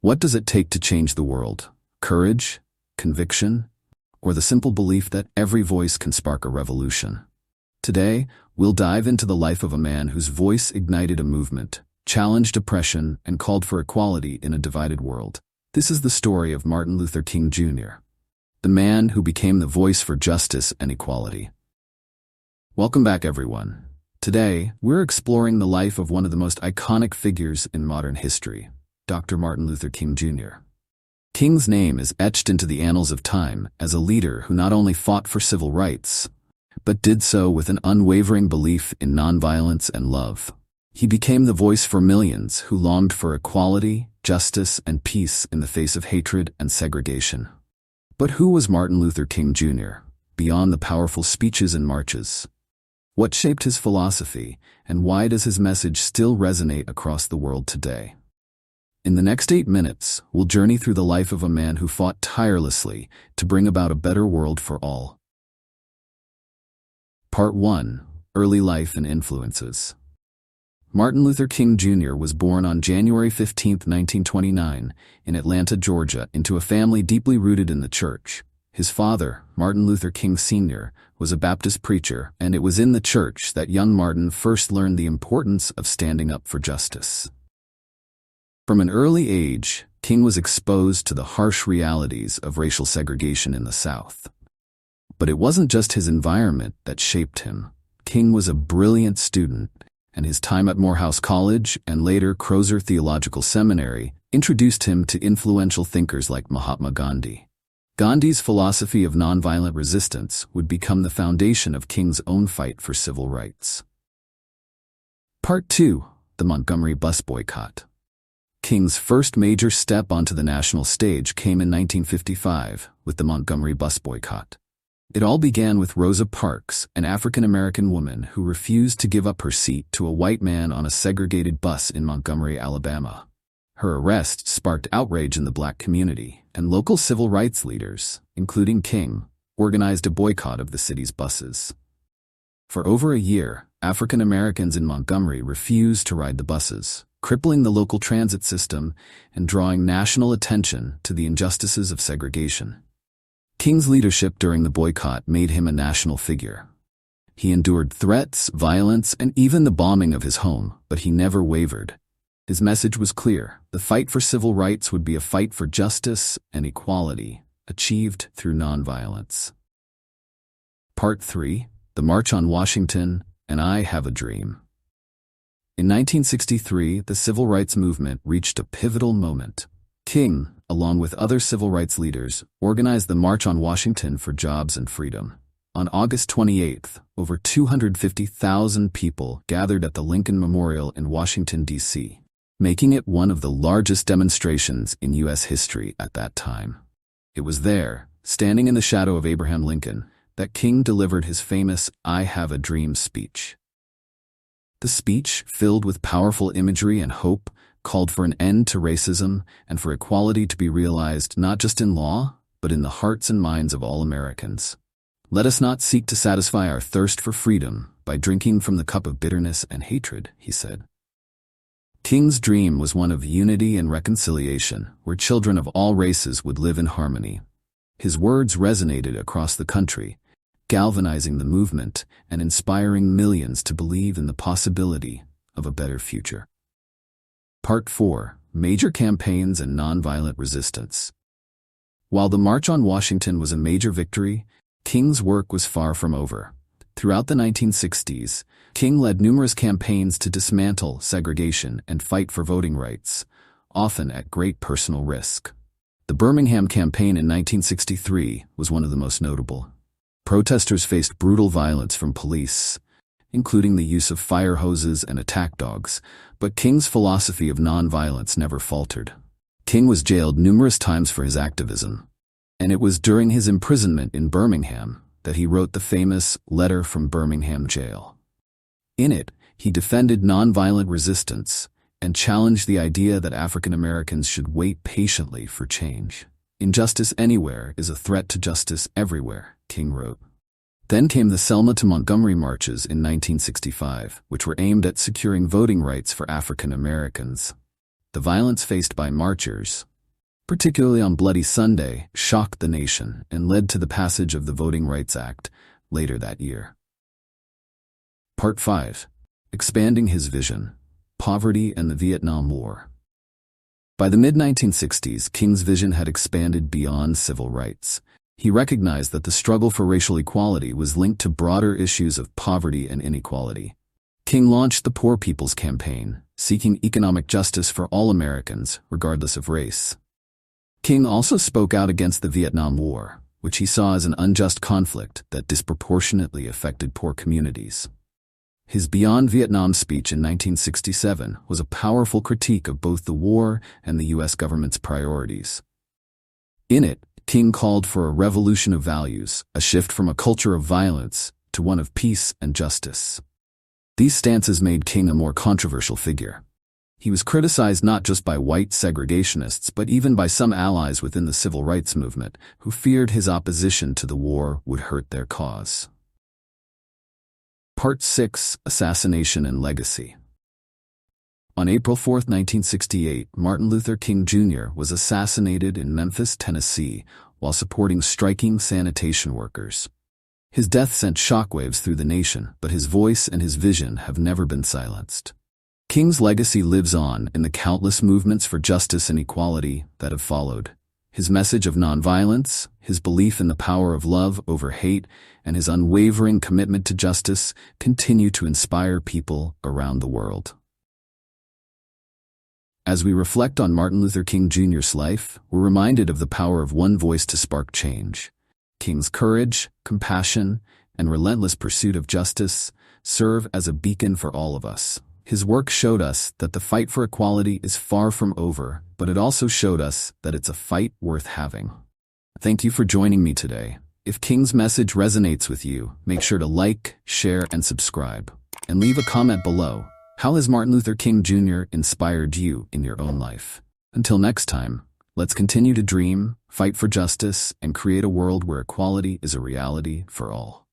What does it take to change the world? Courage? Conviction? Or the simple belief that every voice can spark a revolution? Today, we'll dive into the life of a man whose voice ignited a movement, challenged oppression, and called for equality in a divided world. This is the story of Martin Luther King Jr., the man who became the voice for justice and equality. Welcome back, everyone. Today, we're exploring the life of one of the most iconic figures in modern history, Dr. Martin Luther King Jr. King's name is etched into the annals of time as a leader who not only fought for civil rights, but did so with an unwavering belief in nonviolence and love. He became the voice for millions who longed for equality, justice, and peace in the face of hatred and segregation. But who was Martin Luther King Jr., beyond the powerful speeches and marches? What shaped his philosophy, and why does his message still resonate across the world today? In the next 8 minutes, we'll journey through the life of a man who fought tirelessly to bring about a better world for all. Part 1. Early Life and Influences. Martin Luther King Jr. was born on January 15, 1929, in Atlanta, Georgia, into a family deeply rooted in the church. His father, Martin Luther King Sr., was a Baptist preacher, and it was in the church that young Martin first learned the importance of standing up for justice. From an early age, King was exposed to the harsh realities of racial segregation in the South. But it wasn't just his environment that shaped him. King was a brilliant student, and his time at Morehouse College and later Crozer Theological Seminary introduced him to influential thinkers like Mahatma Gandhi. Gandhi's philosophy of nonviolent resistance would become the foundation of King's own fight for civil rights. Part 2. The Montgomery Bus Boycott. King's first major step onto the national stage came in 1955 with the Montgomery Bus Boycott. It all began with Rosa Parks, an African-American woman who refused to give up her seat to a white man on a segregated bus in Montgomery, Alabama. Her arrest sparked outrage in the black community, and local civil rights leaders, including King, organized a boycott of the city's buses. For over a year, African Americans in Montgomery refused to ride the buses, crippling the local transit system and drawing national attention to the injustices of segregation. King's leadership during the boycott made him a national figure. He endured threats, violence, and even the bombing of his home, but he never wavered. His message was clear: the fight for civil rights would be a fight for justice and equality, achieved through nonviolence. Part 3. The March on Washington, and I Have a Dream. In 1963, the civil rights movement reached a pivotal moment. King, along with other civil rights leaders, organized the March on Washington for Jobs and Freedom. On August 28th, over 250,000 people gathered at the Lincoln Memorial in Washington, D.C., making it one of the largest demonstrations in U.S. history at that time. It was there, standing in the shadow of Abraham Lincoln, that King delivered his famous "I Have a Dream" speech. The speech, filled with powerful imagery and hope, called for an end to racism and for equality to be realized not just in law, but in the hearts and minds of all Americans. "Let us not seek to satisfy our thirst for freedom by drinking from the cup of bitterness and hatred," he said. King's dream was one of unity and reconciliation, where children of all races would live in harmony. His words resonated across the country, galvanizing the movement and inspiring millions to believe in the possibility of a better future. Part 4. Major Campaigns and Nonviolent Resistance. While the March on Washington was a major victory, King's work was far from over. Throughout the 1960s, King led numerous campaigns to dismantle segregation and fight for voting rights, often at great personal risk. The Birmingham campaign in 1963 was one of the most notable. Protesters faced brutal violence from police, including the use of fire hoses and attack dogs, but King's philosophy of nonviolence never faltered. King was jailed numerous times for his activism, and it was during his imprisonment in Birmingham that he wrote the famous Letter from Birmingham Jail. In it, he defended nonviolent resistance and challenged the idea that African Americans should wait patiently for change. "Injustice anywhere is a threat to justice everywhere," King wrote. Then came the Selma to Montgomery marches in 1965, which were aimed at securing voting rights for African Americans. The violence faced by marchers, particularly on Bloody Sunday, shocked the nation and led to the passage of the Voting Rights Act later that year. Part 5. Expanding his vision: Poverty and the Vietnam War. By the mid-1960s, King's vision had expanded beyond civil rights. He recognized that the struggle for racial equality was linked to broader issues of poverty and inequality. King launched the Poor People's Campaign, seeking economic justice for all Americans, regardless of race. King also spoke out against the Vietnam War, which he saw as an unjust conflict that disproportionately affected poor communities. His Beyond Vietnam speech in 1967 was a powerful critique of both the war and the U.S. government's priorities. In it, King called for a revolution of values, a shift from a culture of violence to one of peace and justice. These stances made King a more controversial figure. He was criticized not just by white segregationists but even by some allies within the civil rights movement who feared his opposition to the war would hurt their cause. Part 6. Assassination and Legacy. On April 4, 1968, Martin Luther King Jr. was assassinated in Memphis, Tennessee, while supporting striking sanitation workers. His death sent shockwaves through the nation, but his voice and his vision have never been silenced. King's legacy lives on in the countless movements for justice and equality that have followed. His message of nonviolence, his belief in the power of love over hate, and his unwavering commitment to justice continue to inspire people around the world. As we reflect on Martin Luther King Jr.'s life, we're reminded of the power of one voice to spark change. King's courage, compassion, and relentless pursuit of justice serve as a beacon for all of us. His work showed us that the fight for equality is far from over, but it also showed us that it's a fight worth having. Thank you for joining me today. If King's message resonates with you, make sure to like, share, and subscribe. And leave a comment below. How has Martin Luther King Jr. inspired you in your own life? Until next time, let's continue to dream, fight for justice, and create a world where equality is a reality for all.